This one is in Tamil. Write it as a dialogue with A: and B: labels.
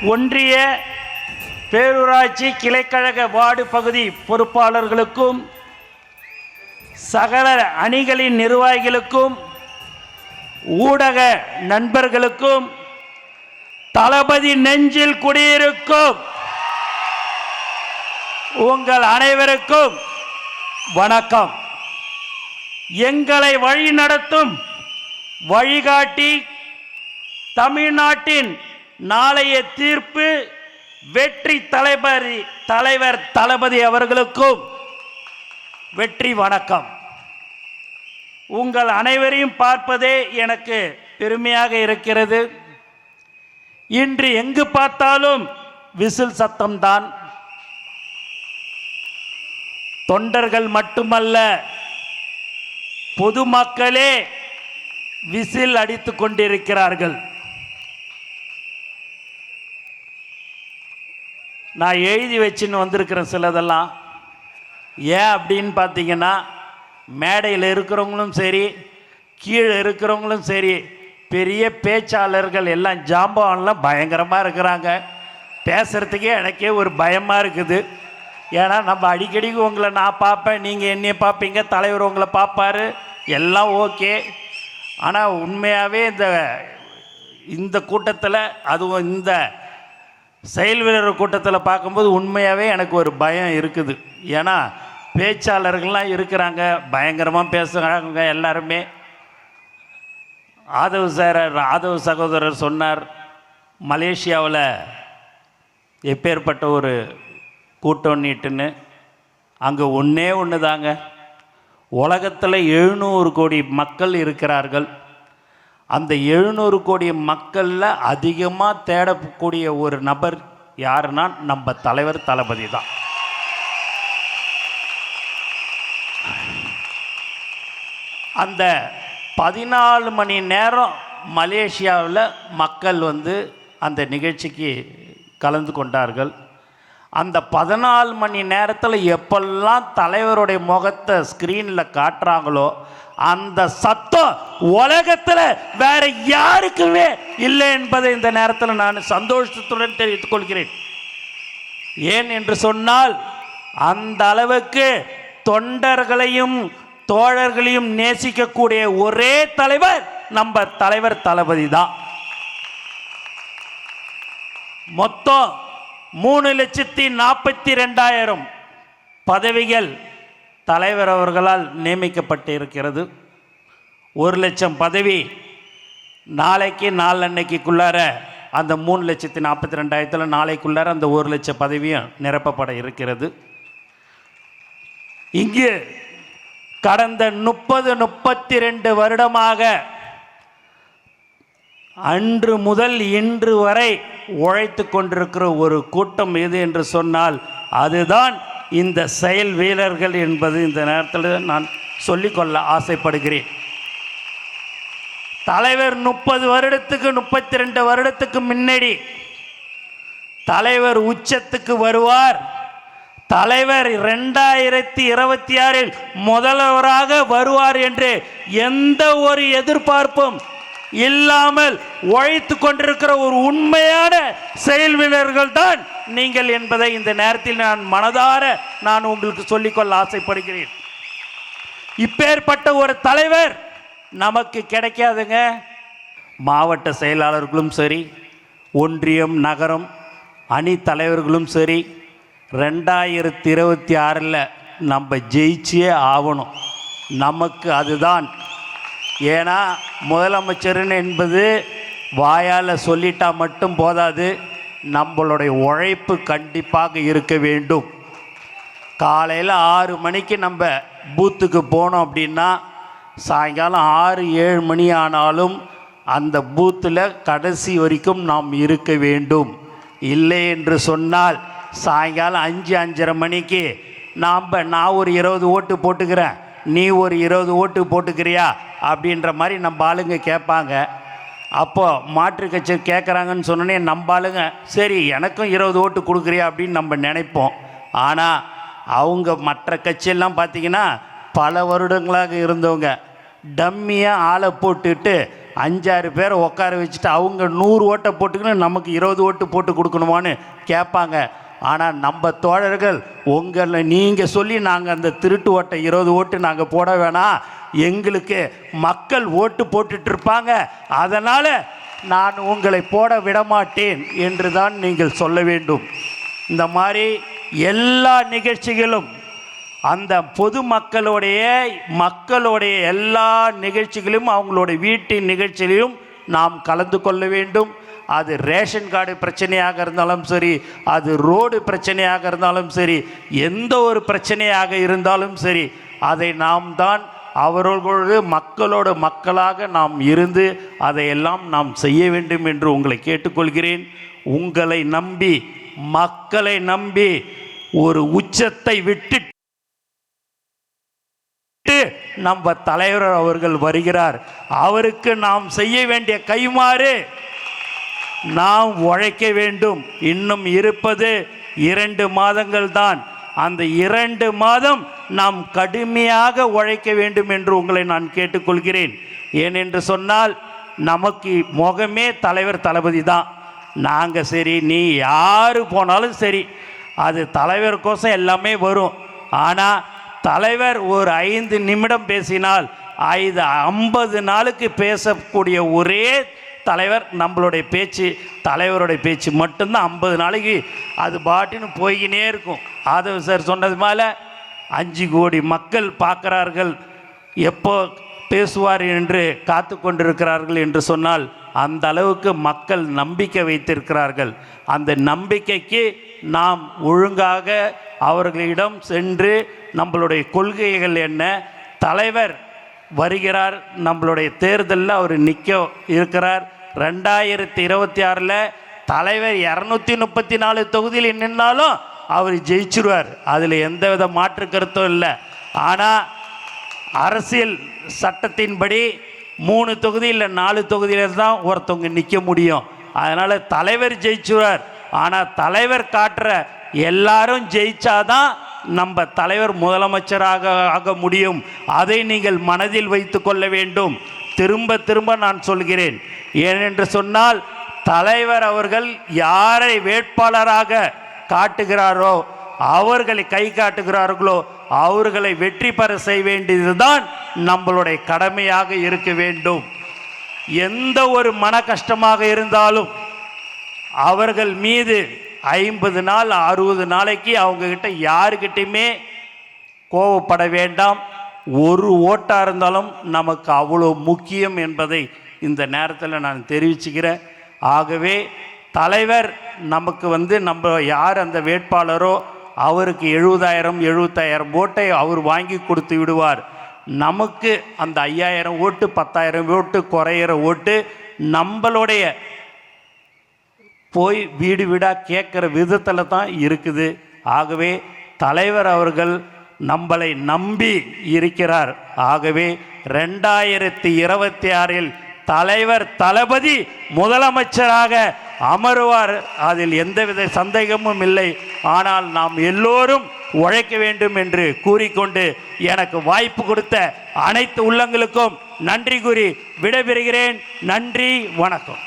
A: ஒன்றிய பேரூராட்சி கிளைக்கழக வார்டு பகுதி பொறுப்பாளர்களுக்கும் சகல அணிகளின் நிர்வாகிகளுக்கும் ஊடக நண்பர்களுக்கும் தளபதி நெஞ்சில் குடியிருக்கும் உங்கள் அனைவருக்கும் வணக்கம். எங்களை வழி நடத்தும் வழிகாட்டி தமிழ்நாட்டின் நாளைய தீர்ப்பு வெற்றி தலைவர் தளபதி அவர்களுக்கும் வெற்றி வணக்கம். உங்கள் அனைவரையும் பார்ப்பதே எனக்கு பெருமையாக இருக்கிறது. இன்று எங்கு பார்த்தாலும் விசில் சத்தம்தான். தொண்டர்கள் மட்டுமல்ல, பொதுமக்களே விசில் அடித்துக் கொண்டிருக்கிறார்கள். நான் எழுதி வச்சுன்னு வந்திருக்கிறேன் சிலதெல்லாம். ஏன் அப்படின்னு பார்த்தீங்கன்னா, மேடையில் இருக்கிறவங்களும் சரி, கீழே இருக்கிறவங்களும் சரி, பெரிய பேச்சாளர்கள் எல்லாம் ஜாம்பவான்லாம் பயங்கரமாக இருக்கிறாங்க. பேசுகிறதுக்கே எனக்கே ஒரு பயமாக இருக்குது. ஏன்னா நம்ம அடிக்கடிக்கு உங்களை நான் பார்ப்பேன், நீங்கள் என்னையை பார்ப்பீங்க, தலைவர் உங்களை பார்ப்பார், எல்லாம் ஓகே. ஆனால் உண்மையாகவே இந்த கூட்டத்தில், அதுவும் இந்த செயல் வீரர் கூட்டத்தில் பார்க்கும்போது உண்மையாகவே எனக்கு ஒரு பயம் இருக்குது. ஏன்னா பேச்சாளர்கள்லாம் இருக்கிறாங்க, பயங்கரமாக பேசுகிறாங்க எல்லாருமே. ஆதவ் சகோதரர் சொன்னார், மலேசியாவில் எப்பேற்பட்ட ஒரு கூட்டம் நீட்டுன்னு. அங்கே ஒன்று தாங்க, உலகத்தில் 700 கோடி மக்கள் இருக்கிறார்கள். அந்த 700 கோடி மக்களில் அதிகமாக தேடக்கூடிய ஒரு நபர் யாருன்னா நம்ம தலைவர் தளபதி தான். அந்த 14 மணி நேரம் மலேசியாவில் மக்கள் அந்த நிகழ்ச்சிக்கு கலந்து கொண்டார்கள். அந்த 14 மணி நேரத்தில் எப்பெல்லாம் தலைவருடைய முகத்தை ஸ்க்ரீனில் காட்டுறாங்களோ அந்த சத்தம் உலகத்தில் வேற யாருக்குமே இல்லை என்பதை இந்த நேரத்தில் நான் சந்தோஷத்துடன் தெரிவித்துக் கொள்கிறேன். ஏன் என்று சொன்னால், அந்த அளவுக்கு தொண்டர்களையும் தோழர்களையும் நேசிக்கக்கூடிய ஒரே தலைவர் நம்ம தலைவர் தளபதி தான். மொத்தம் 3,42,000 பதவிகள் தலைவர் அவர்களால் நியமிக்கப்பட்டு இருக்கிறது. 1,00,000 பதவி நாளைக்கு நாளன்னைக்குள்ளார அந்த 3,42,000 நாளைக்குள்ளார அந்த 1,00,000 பதவியும் நிரப்பப்பட இருக்கிறது. இங்கு கடந்த 32 வருடமாக அன்று முதல் இன்று வரை உழைத்து கொண்டிருக்கிற ஒரு கூட்டம் எது என்று சொன்னால் அதுதான் இந்த செயல் வீரர்கள் என்பது இந்த நேரத்தில் நான் சொல்லிக்கொள்ள ஆசைப்படுகிறேன். தலைவர் 32 வருடத்துக்கு முன்னாடி தலைவர் உச்சத்துக்கு வருவார். தலைவர் 2026 முதல்வராக வருவார் என்று எந்த ஒரு எதிர்பார்ப்பும் இல்லாமல் உழைத்து கொண்டிருக்கிற ஒரு உண்மையான செயல் வீரர்கள் தான் நீங்கள் என்பதை இந்த நேரத்தில் நான் மனதார உங்களுக்கு சொல்லிக்கொள்ள ஆசைப்படுகிறேன். இப்பேற்பட்ட ஒரு தலைவர் நமக்கு கிடைக்காதுங்க. மாவட்ட செயலாளர்களும் சரி, ஒன்றியம் நகரம் அணி தலைவர்களும் சரி, 2026 நம்ம ஜெயிச்சே ஆகணும். நமக்கு அதுதான். ஏன்னா முதலமைச்சர் என்பது வாயால் சொல்லிட்டா மட்டும் போதாது, நம்மளுடைய உழைப்பு கண்டிப்பாக இருக்க வேண்டும். காலையில் 6 மணிக்கு நம்ம பூத்துக்கு போனோம் அப்படின்னா சாயங்காலம் 6-7 மணி ஆனாலும் அந்த பூத்தில் கடைசி வரைக்கும் நாம் இருக்க வேண்டும். இல்லை என்று சொன்னால் சாயங்காலம் 5-5:30 மணிக்கு நான் ஒரு 20 ஓட்டு போட்டுக்கிறேன், நீ ஒரு 20 ஓட்டு போட்டுக்கிறியா அப்படின்ற மாதிரி நம்ம ஆளுங்க கேட்பாங்க. அப்போது மாற்று கட்சி கேட்குறாங்கன்னு சொன்னோன்னே நம்ம ஆளுங்க சரி எனக்கும் 20 ஓட்டு கொடுக்குறியா அப்படின்னு நம்ம நினைப்போம். ஆனால் அவங்க மற்ற கட்சியெல்லாம் பார்த்திங்கன்னா பல வருடங்களாக இருந்தவங்க டம்மியாக ஆளை போட்டுட்டு 5-6 பேரை உட்கார வச்சுட்டு அவங்க 100 ஓட்டை போட்டுக்கின்னு நமக்கு 20 ஓட்டு போட்டு கொடுக்கணுமான்னு கேட்பாங்க. ஆனால் நம்ம தோழர்கள் உங்களை நீங்கள் சொல்லி நாங்கள் அந்த திருட்டு ஓட்டை 20 ஓட்டு நாங்கள் போட வேணாம், எங்களுக்கு மக்கள் ஓட்டு போட்டுட்ருப்பாங்க, அதனால் நான் உங்களை போட விடமாட்டேன் என்று தான் நீங்கள் சொல்ல வேண்டும். இந்த மாதிரி எல்லா நிகழ்ச்சிகளும் அந்த பொதுமக்களுடைய எல்லா நிகழ்ச்சிகளும் அவங்களுடைய வீட்டின் நிகழ்ச்சியிலும் நாம் கலந்து கொள்ள வேண்டும். அது ரேஷன் கார்டு பிரச்சனையாக இருந்தாலும் சரி, அது ரோடு பிரச்சனையாக இருந்தாலும் சரி, எந்த ஒரு பிரச்சனையாக இருந்தாலும் சரி, அதை நாம் தான் அவர்களோடு மக்களோடு மக்களாக நாம் இருந்து அதையெல்லாம் நாம் செய்ய வேண்டும் என்று உங்களை கேட்டுக்கொள்கிறேன். உங்களை நம்பி, மக்களை நம்பி ஒரு உச்சத்தை விட்டு நம்ம தலைவர் அவர்கள் வருகிறார். அவருக்கு நாம் செய்ய வேண்டிய கைமாறு நாம் உழைக்க வேண்டும். இன்னும் இருப்பது 2 மாதங்கள் தான். அந்த 2 மாதம் நாம் கடுமையாக உழைக்க வேண்டும் என்று உங்களை நான் கேட்டுக்கொள்கிறேன். ஏனென்று சொன்னால் நமக்கு முகமே தலைவர் தளபதி தான். நாங்கள் சரி, நீ யார் போனாலும் சரி, அது தலைவர் கோசம் எல்லாமே வரும். ஆனால் தலைவர் ஒரு 5 நிமிடம் பேசினால் 50 நாளுக்கு பேசக்கூடிய ஒரே தலைவர் நம்மளுடைய பேச்சு, தலைவருடைய பேச்சு மட்டும்தான் 50 நாளைக்கு அது பாட்டுன்னு போய்கினே இருக்கும். ஆதவ் சார் சொன்னது மேலே 5 கோடி மக்கள் பார்க்குறார்கள், எப்போ பேசுவார் என்று காத்து கொண்டிருக்கிறார்கள் என்று சொன்னால் அந்த அளவுக்கு மக்கள் நம்பிக்கை வைத்திருக்கிறார்கள். அந்த நம்பிக்கைக்கு நாம் ஒழுங்காக அவர்களிடம் சென்று நம்மளுடைய கொள்கைகள் என்ன, தலைவர் வருகிறார், நம்மளுடைய தேர்தலில் அவர் நிற்க இருக்கிறார். 2026 தலைவர் 234 தொகுதியில் நின்னாலும் அவர் ஜெயிச்சிருவார். அதில் எந்தவித மாற்று கருத்தும் இல்லை. ஆனால் அரசியல் சட்டத்தின்படி 3 தொகுதி இல்லை 4 தொகுதியில் தான் ஒருத்தவங்க நிற்க முடியும். அதனால் தலைவர் ஜெயிச்சுவார். ஆனால் தலைவர் காட்டுற எல்லாரும் ஜெயிச்சாதான் நம்ம தலைவர் முதலமைச்சராக ஆக முடியும். அதை நீங்கள் மனதில் வைத்து கொள்ள வேண்டும். திரும்ப திரும்ப நான் சொல்கிறேன். ஏனென்று சொன்னால் தலைவர் அவர்கள் யாரை வேட்பாளராக காட்டுகிறாரோ, அவர்களை கை காட்டுகிறார்களோ, அவர்களை வெற்றி பெற செய்ய வேண்டியதுதான் நம்மளுடைய கடமையாக இருக்க வேண்டும். எந்த ஒரு மன கஷ்டமாக இருந்தாலும் அவர்கள் மீது 50 நாள் 60 நாளைக்கு அவங்கக்கிட்ட யாருக்கிட்டையுமே கோவப்பட வேண்டாம். ஒரு ஓட்டாக இருந்தாலும் நமக்கு அவ்வளோ முக்கியம் என்பதை இந்த நேரத்தில் நான் தெரிவிச்சுக்கிறேன். ஆகவே தலைவர் நமக்கு நம்ம யார் அந்த வேட்பாளரோ அவருக்கு 70,000 ஓட்டை அவர் வாங்கி கொடுத்து விடுவார். நமக்கு அந்த 5,000 ஓட்டு 10,000 ஓட்டு குறையிற ஓட்டு நம்மளுடைய போய் வீடு வீடாக கேட்குற விதத்தில் தான் இருக்குது. ஆகவே தலைவர் அவர்கள் நம்மளை நம்பி இருக்கிறார். ஆகவே 2026 தலைவர் தளபதி முதலமைச்சராக அமருவார். அதில் எந்தவித சந்தேகமும் இல்லை. ஆனால் நாம் எல்லோரும் உழைக்க வேண்டும் என்று கூறிக்கொண்டு எனக்கு வாய்ப்பு கொடுத்த அனைத்து உள்ளங்களுக்கும் நன்றி கூறி விடைபெறுகிறேன். நன்றி, வணக்கம்.